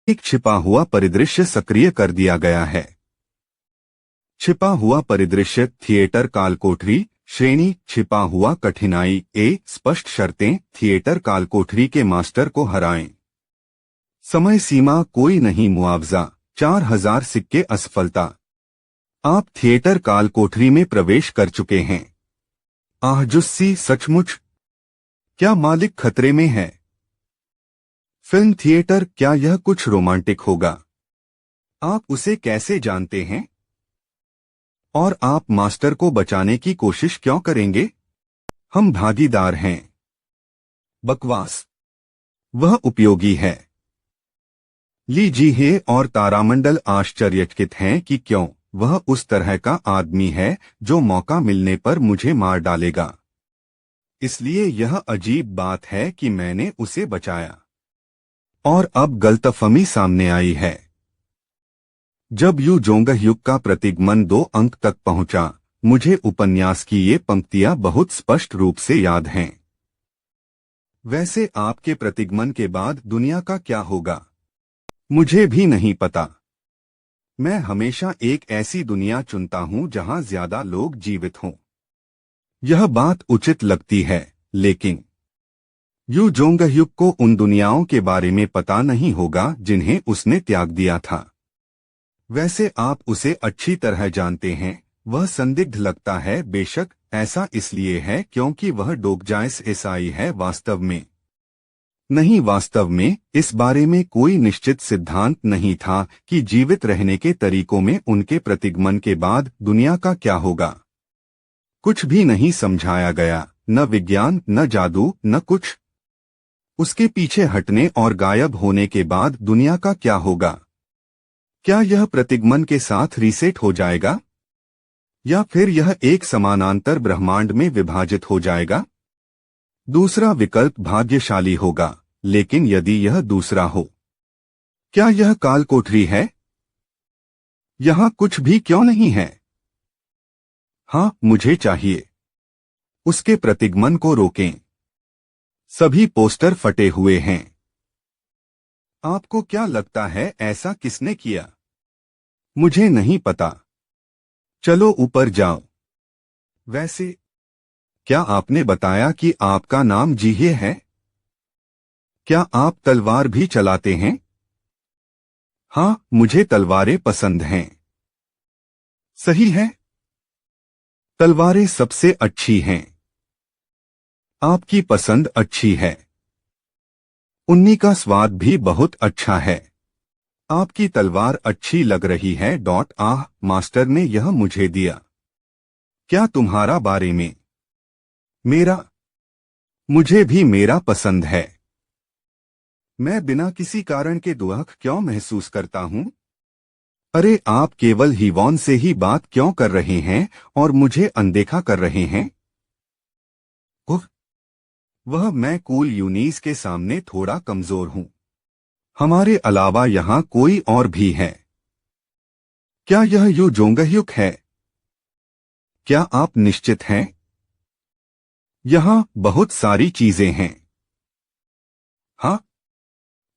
एक छिपा हुआ परिदृश्य सक्रिय कर दिया गया है। छिपा हुआ परिदृश्य थिएटर कालकोठरी श्रेणी छिपा हुआ कठिनाई स्पष्ट शर्तें थिएटर कालकोठरी के मास्टर को हराएं। समय सीमा कोई नहीं मुआवजा 4000 सिक्के असफलता। आप थिएटर कालकोठरी में प्रवेश कर चुके हैं। जुस्सी सचमुच क्या मालिक खतरे में है? फिल्म थिएटर क्या यह कुछ रोमांटिक होगा? आप उसे कैसे जानते हैं? और आप मास्टर को बचाने की कोशिश क्यों करेंगे? हम भागीदार हैं। बकवास। वह उपयोगी है। ली जीहे और तारामंडल आश्चर्यचकित हैं कि क्यों वह उस तरह का आदमी है जो मौका मिलने पर मुझे मार डालेगा। इसलिए यह अजीब बात है कि मैंने उसे बचाया। और अब गलतफहमी सामने आई है। जब यू जोंगह्युक का प्रतिगमन 2 अंक तक पहुंचा, मुझे उपन्यास की ये पंक्तियां बहुत स्पष्ट रूप से याद हैं। वैसे आपके प्रतिगमन के बाद दुनिया का क्या होगा? मुझे भी नहीं पता। मैं हमेशा एक ऐसी दुनिया चुनता हूं जहां ज्यादा लोग जीवित हों। यह बात उचित लगती है, लेकिन यू जोंगह्युक को उन दुनियाओं के बारे में पता नहीं होगा जिन्हें उसने त्याग दिया था। वैसे आप उसे अच्छी तरह जानते हैं। वह संदिग्ध लगता है, बेशक ऐसा इसलिए है क्योंकि वह डोकजाइस ईसाई है। वास्तव में नहीं, वास्तव में इस बारे में कोई निश्चित सिद्धांत नहीं था कि जीवित रहने के तरीकों में उनके प्रतिगमन के बाद दुनिया का क्या होगा। कुछ भी नहीं समझाया गया, न विज्ञान, न जादू, न कुछ। उसके पीछे हटने और गायब होने के बाद दुनिया का क्या होगा? क्या यह प्रतिगमन के साथ रीसेट हो जाएगा? या फिर यह एक समानांतर ब्रह्मांड में विभाजित हो जाएगा? दूसरा विकल्प भाग्यशाली होगा, लेकिन यदि यह दूसरा हो, क्या यह कालकोठरी है? यहां कुछ भी क्यों नहीं है? हाँ, मुझे चाहिए। उसके प्रतिगमन को रोकें। सभी पोस्टर फटे हुए हैं। आपको क्या लगता है ऐसा किसने किया? मुझे नहीं पता। चलो ऊपर जाओ। वैसे क्या आपने बताया कि आपका नाम जीहे है? क्या आप तलवार भी चलाते हैं? हाँ, मुझे तलवारें पसंद हैं। सही है। तलवारें सबसे अच्छी हैं। आपकी पसंद अच्छी है। उन्नी का स्वाद भी बहुत अच्छा है। आपकी तलवार अच्छी लग रही है। मास्टर ने यह मुझे दिया। क्या तुम्हारा बारे में? मेरा? मुझे भी मेरा पसंद है। मैं बिना किसी कारण के दुख क्यों महसूस करता हूं? अरे, आप केवल हीवॉन से ही बात क्यों कर रहे हैं और मुझे अनदेखा कर रहे हैं? वह मैं कूल यूनीस के सामने थोड़ा कमजोर हूं। हमारे अलावा यहां कोई और भी है। क्या यह यू जोंगह्युक है? क्या आप निश्चित हैं? यहां बहुत सारी चीजें हैं। हाँ,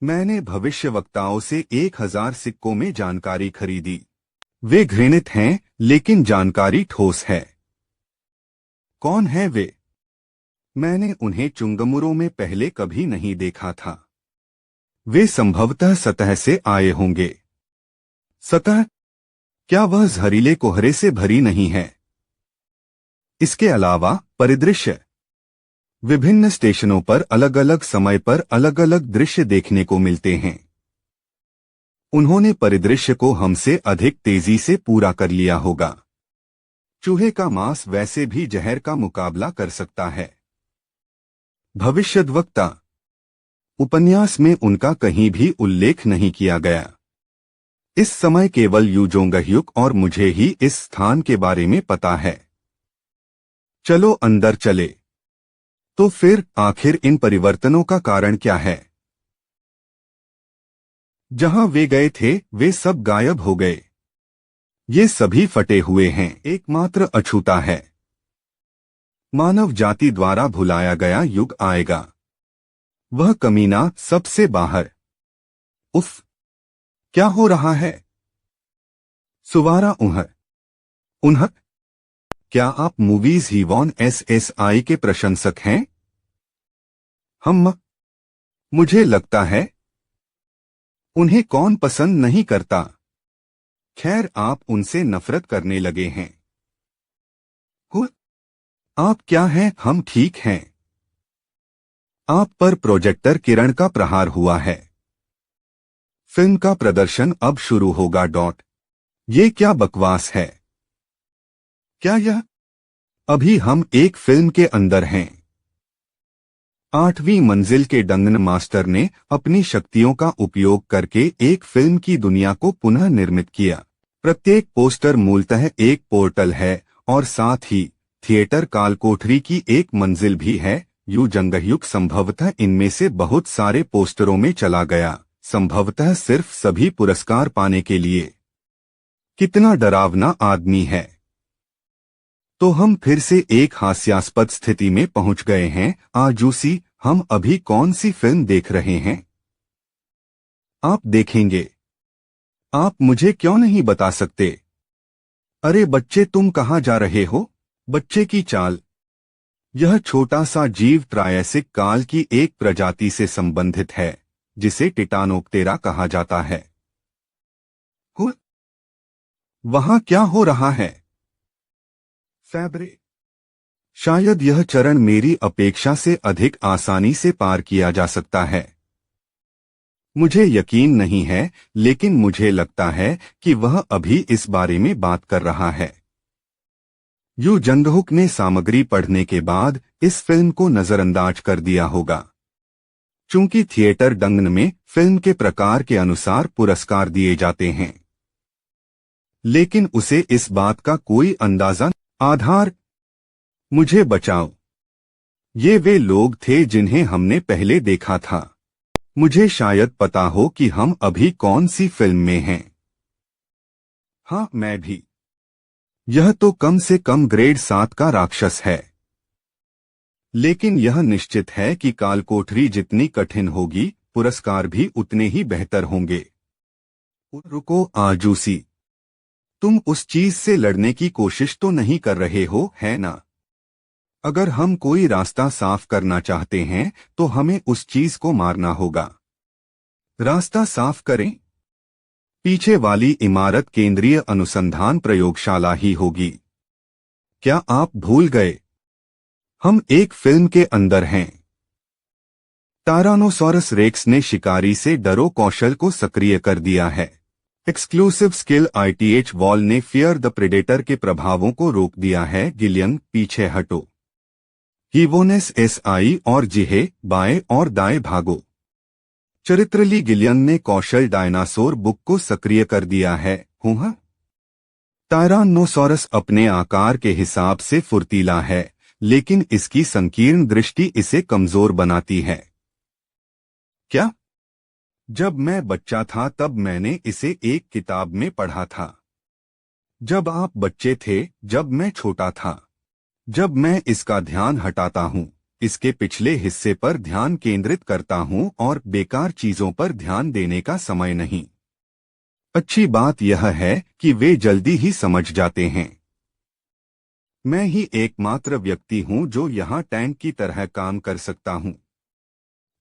मैंने भविष्यवक्ताओं से 1000 सिक्कों में जानकारी खरीदी। वे घृणित हैं, लेकिन जानकारी ठोस है। कौन है वे? मैंने उन्हें चुंगमुरों में पहले कभी नहीं देखा था। वे संभवतः सतह से आए होंगे। सतह? क्या वह जहरीले कोहरे से भरी नहीं है? इसके अलावा परिदृश्य। विभिन्न स्टेशनों पर अलग अलग समय पर अलग अलग दृश्य देखने को मिलते हैं। उन्होंने परिदृश्य को हमसे अधिक तेजी से पूरा कर लिया होगा। चूहे का मांस वैसे भी जहर का मुकाबला कर सकता है। भविष्यद्वक्ता। उपन्यास में उनका कहीं भी उल्लेख नहीं किया गया। इस समय केवल यू जोंगह्युक और मुझे ही इस स्थान के बारे में पता है। चलो अंदर चले। तो फिर आखिर इन परिवर्तनों का कारण क्या है? जहां वे गए थे वे सब गायब हो गए। ये सभी फटे हुए हैं। एकमात्र अछूता है। मानव जाति द्वारा भुलाया गया युग आएगा। वह कमीना सबसे बाहर। उफ। क्या हो रहा है? सुवारा उन्ह उन्ह क्या आप मूवीज हीवॉन एसएसआई के प्रशंसक हैं? हम मुझे लगता है उन्हें कौन पसंद नहीं करता। खैर आप उनसे नफरत करने लगे हैं। हु आप क्या हैं? हम ठीक हैं। आप पर प्रोजेक्टर किरण का प्रहार हुआ है। फिल्म का प्रदर्शन अब शुरू होगा। ये क्या बकवास है? क्या यह अभी हम एक फिल्म के अंदर हैं। 8वीं मंजिल के डंगन मास्टर ने अपनी शक्तियों का उपयोग करके एक फिल्म की दुनिया को पुनः निर्मित किया। प्रत्येक पोस्टर मूलतः एक पोर्टल है और साथ ही थिएटर कालकोठरी की एक मंजिल भी है। यू जंगहयुग संभवतः इनमें से बहुत सारे पोस्टरों में चला गया, संभवतः सिर्फ सभी पुरस्कार पाने के लिए। कितना डरावना आदमी है। तो हम फिर से एक हास्यास्पद स्थिति में पहुंच गए हैं। आजूसी, हम अभी कौन सी फिल्म देख रहे हैं? आप देखेंगे। आप मुझे क्यों नहीं बता सकते? अरे बच्चे, तुम कहाँ जा रहे हो? बच्चे की चाल। यह छोटा सा जीव ट्रायसिक काल की एक प्रजाति से संबंधित है जिसे टिटानोप्टेरा कहा जाता है। वहां क्या हो रहा है? फैब्रे शायद यह चरण मेरी अपेक्षा से अधिक आसानी से पार किया जा सकता है। मुझे यकीन नहीं है, लेकिन मुझे लगता है कि वह अभी इस बारे में बात कर रहा है। यू जंगहुक ने सामग्री पढ़ने के बाद इस फिल्म को नजरअंदाज कर दिया होगा। चूंकि थिएटर डंगन में फिल्म के प्रकार के अनुसार पुरस्कार दिए जाते हैं, लेकिन उसे इस बात का कोई अंदाजा आधार। मुझे बचाओ। ये वे लोग थे जिन्हें हमने पहले देखा था। मुझे शायद पता हो कि हम अभी कौन सी फिल्म में हैं। हाँ, मैं भी। यह तो कम से कम ग्रेड 7 का राक्षस है। लेकिन यह निश्चित है कि कालकोठरी जितनी कठिन होगी, पुरस्कार भी उतने ही बेहतर होंगे। रुको आजूसी, तुम उस चीज से लड़ने की कोशिश तो नहीं कर रहे हो, है ना? अगर हम कोई रास्ता साफ करना चाहते हैं तो हमें उस चीज को मारना होगा। रास्ता साफ करें? पीछे वाली इमारत केंद्रीय अनुसंधान प्रयोगशाला ही होगी। क्या आप भूल गए? हम एक फिल्म के अंदर हैं। टायरानोसॉरस रेक्स ने शिकारी से डरो कौशल को सक्रिय कर दिया है। एक्सक्लूसिव स्किल ITH वॉल ने फियर द प्रेडेटर के प्रभावों को रोक दिया है। गिलियन, पीछे हटो। हीवोनेस SI और जिहे, बाएं और दाएं भागो। चरित्रली गिलियन ने कौशल डायनासोर बुक को सक्रिय कर दिया है। टायरानोसॉरस अपने आकार के हिसाब से फुर्तीला है, लेकिन इसकी संकीर्ण दृष्टि इसे कमजोर बनाती है। क्या? जब मैं बच्चा था तब मैंने इसे एक किताब में पढ़ा था। जब आप बच्चे थे, जब मैं छोटा था। जब मैं इसका ध्यान हटाता हूँ, इसके पिछले हिस्से पर ध्यान केंद्रित करता हूँ और बेकार चीजों पर ध्यान देने का समय नहीं। अच्छी बात यह है कि वे जल्दी ही समझ जाते हैं। मैं ही एकमात्र व्यक्ति हूँ जो यहाँ टैंक की तरह काम कर सकता हूँ।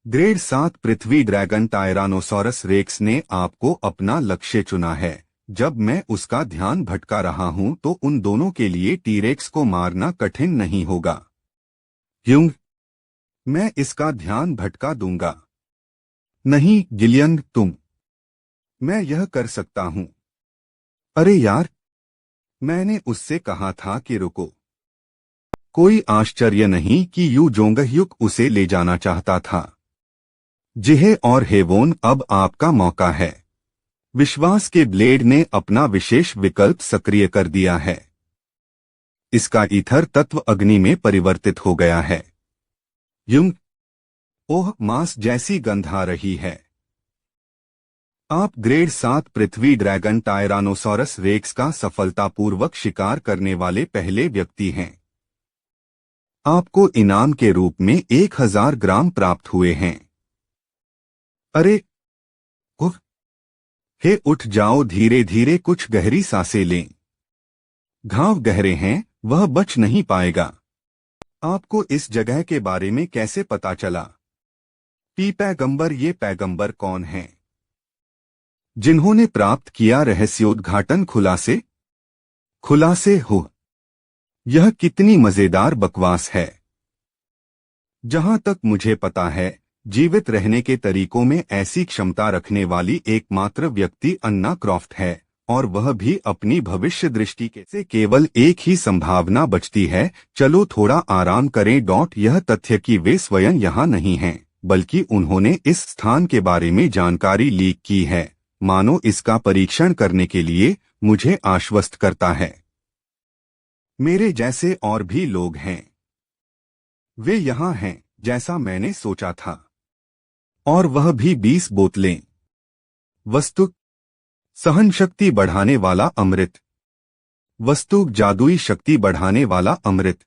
ग्रेड 7 पृथ्वी ड्रैगन टायरानोसॉरस रेक्स ने आपको अपना लक्ष्य चुना है। जब मैं उसका ध्यान भटका रहा हूं तो उन दोनों के लिए टीरेक्स को मारना कठिन नहीं होगा। युंग, मैं इसका ध्यान भटका दूंगा। नहीं गिलियन, तुम। मैं यह कर सकता हूं। अरे यार, मैंने उससे कहा था कि रुको। कोई आश्चर्य नहीं कि यू जोंगह्युक उसे ले जाना चाहता था। जिहे और हेवोन, अब आपका मौका है। विश्वास के ब्लेड ने अपना विशेष विकल्प सक्रिय कर दिया है। इसका ईथर तत्व अग्नि में परिवर्तित हो गया है। युंग, ओह, मांस जैसी गंध आ रही है। आप ग्रेड 7 पृथ्वी ड्रैगन टायरानोसॉरस रेक्स का सफलतापूर्वक शिकार करने वाले पहले व्यक्ति हैं। आपको इनाम के रूप में 1000 ग्राम प्राप्त हुए हैं। अरे, हे उठ जाओ, धीरे धीरे कुछ गहरी सांसें लें। घाव गहरे हैं, वह बच नहीं पाएगा। आपको इस जगह के बारे में कैसे पता चला? पैगंबर, ये पैगंबर कौन हैं जिन्होंने प्राप्त किया रहस्योद्घाटन? खुलासे हो। यह कितनी मजेदार बकवास है। जहां तक मुझे पता है, जीवित रहने के तरीकों में ऐसी क्षमता रखने वाली एकमात्र व्यक्ति अन्ना क्रॉफ्ट है, और वह भी अपनी भविष्य दृष्टि से केवल एक ही संभावना बचती है। चलो थोड़ा आराम करें। यह तथ्य कि वे स्वयं यहाँ नहीं हैं, बल्कि उन्होंने इस स्थान के बारे में जानकारी लीक की है, मानो इसका परीक्षण करने के लिए, मुझे आश्वस्त करता है। मेरे जैसे और भी लोग हैं। वे यहाँ हैं, जैसा मैंने सोचा था। और वह भी 20 बोतलें। वस्तु सहन शक्ति बढ़ाने वाला अमृत। वस्तु जादुई शक्ति बढ़ाने वाला अमृत।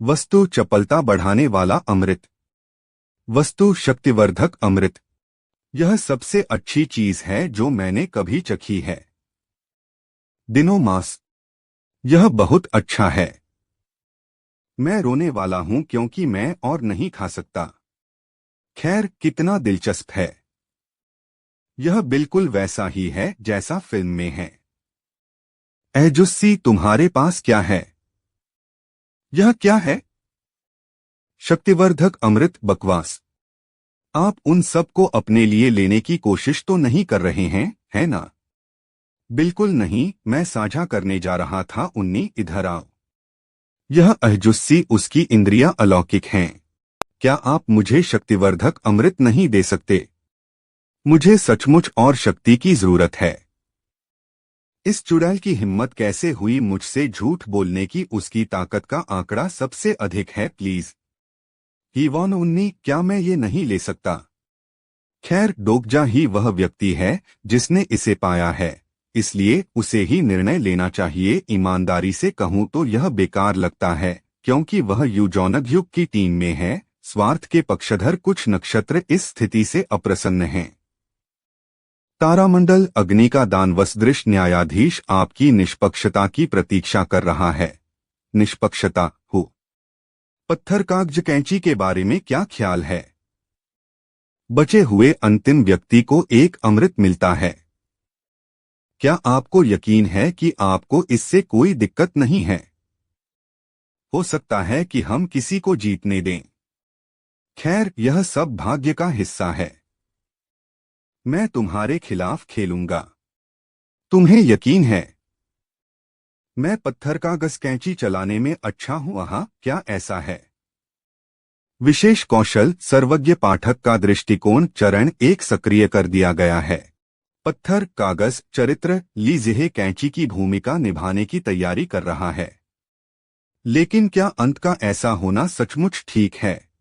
वस्तु चपलता बढ़ाने वाला अमृत। वस्तु शक्तिवर्धक अमृत। यह सबसे अच्छी चीज है जो मैंने कभी चखी है। दिनों मास, यह बहुत अच्छा है। मैं रोने वाला हूं क्योंकि मैं और नहीं खा सकता। खैर, कितना दिलचस्प है। यह बिल्कुल वैसा ही है जैसा फिल्म में है। जुस्सी, तुम्हारे पास क्या है? यह क्या है? शक्तिवर्धक अमृत। बकवास। आप उन सब को अपने लिए लेने की कोशिश तो नहीं कर रहे हैं, है ना? बिल्कुल नहीं, मैं साझा करने जा रहा था। उन्नी, इधर आओ। यह जुस्सी, उसकी इंद्रियां अलौकिक हैं। क्या आप मुझे शक्तिवर्धक अमृत नहीं दे सकते? मुझे सचमुच और शक्ति की जरूरत है। इस चुड़ैल की हिम्मत कैसे हुई मुझसे झूठ बोलने की? उसकी ताकत का आंकड़ा सबसे अधिक है। प्लीज हीवान उन्नी, क्या मैं ये नहीं ले सकता? खैर, डोकजा ही वह व्यक्ति है जिसने इसे पाया है, इसलिए उसे ही निर्णय लेना चाहिए। ईमानदारी से कहूं तो यह बेकार लगता है, क्योंकि वह यूजोनग युग की टीम में है। स्वार्थ के पक्षधर कुछ नक्षत्र इस स्थिति से अप्रसन्न हैं। तारामंडल, अग्नि का दान। वसदृश न्यायाधीश आपकी निष्पक्षता की प्रतीक्षा कर रहा है। निष्पक्षता हो। पत्थर कागज कैंची के बारे में क्या ख्याल है? बचे हुए अंतिम व्यक्ति को एक अमृत मिलता है। क्या आपको यकीन है कि आपको इससे कोई दिक्कत नहीं है? हो सकता है कि हम किसी को जीतने दें। खैर, यह सब भाग्य का हिस्सा है। मैं तुम्हारे खिलाफ खेलूंगा। तुम्हें यकीन है? मैं पत्थर कागज कैंची चलाने में अच्छा हूं। क्या ऐसा है? विशेष कौशल, सर्वज्ञ पाठक का दृष्टिकोण। चरण 1 सक्रिय कर दिया गया है। पत्थर कागज चरित्र लीजिए कैंची की भूमिका निभाने की तैयारी कर रहा है। लेकिन क्या अंत का ऐसा होना सचमुच ठीक है?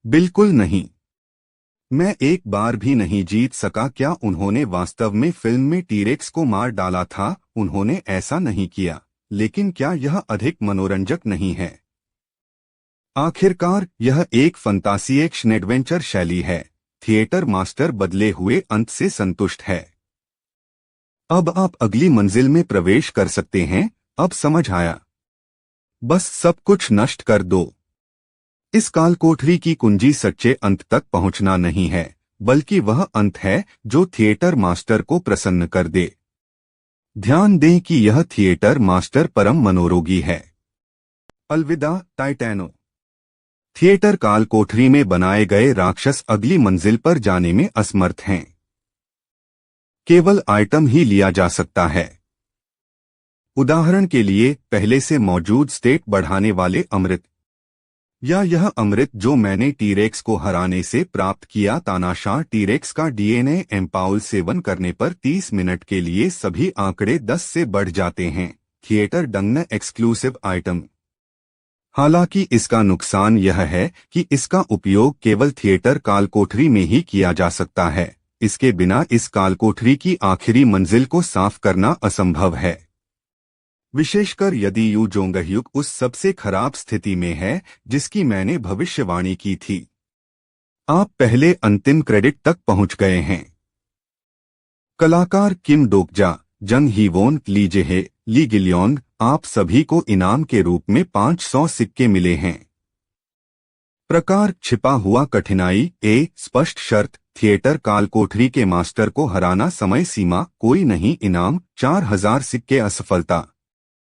बिल्कुल नहीं। मैं एक बार भी नहीं जीत सका। क्या उन्होंने वास्तव में फिल्म में टीरेक्स को मार डाला था? उन्होंने ऐसा नहीं किया। लेकिन क्या यह अधिक मनोरंजक नहीं है? आखिरकार, यह एक फंतासी एक्शन एडवेंचर शैली है। थिएटर मास्टर बदले हुए अंत से संतुष्ट है। अब आप अगली मंजिल में प्रवेश कर सकते हैं। अब समझ आया। बस सब कुछ नष्ट कर दो। इस कालकोठरी की कुंजी सच्चे अंत तक पहुंचना नहीं है, बल्कि वह अंत है जो थिएटर मास्टर को प्रसन्न कर दे। ध्यान दें कि यह थिएटर मास्टर परम मनोरोगी है। अलविदा टाइटैनो। थिएटर कालकोठरी में बनाए गए राक्षस अगली मंजिल पर जाने में असमर्थ हैं। केवल आइटम ही लिया जा सकता है। उदाहरण के लिए, पहले से मौजूद स्टेट बढ़ाने वाले अमृत, या यह अमृत जो मैंने टीरेक्स को हराने से प्राप्त किया। तानाशाह टीरेक्स का डीएनए एम्पाउल सेवन करने पर 30 मिनट के लिए सभी आंकड़े 10 से बढ़ जाते हैं। Theatre Dungan exclusive item. हालांकि इसका नुकसान यह है कि इसका उपयोग केवल थिएटर कालकोठरी में ही किया जा सकता है। इसके बिना इस कालकोठरी की आखिरी मंजिल को साफ करना असंभव है, विशेषकर यदि यू जोंगह्युक उस सबसे खराब स्थिति में है जिसकी मैंने भविष्यवाणी की थी। आप पहले अंतिम क्रेडिट तक पहुंच गए हैं। कलाकार किम डोकजा, जंग हीवोन लीजे है, ली गिलियोंग, आप सभी को इनाम के रूप में 500 सिक्के मिले हैं। प्रकार छिपा हुआ कठिनाई ए स्पष्ट शर्त थिएटर कालकोठरी के मास्टर को हराना समय सीमा कोई नहीं इनाम 4000 सिक्के असफलता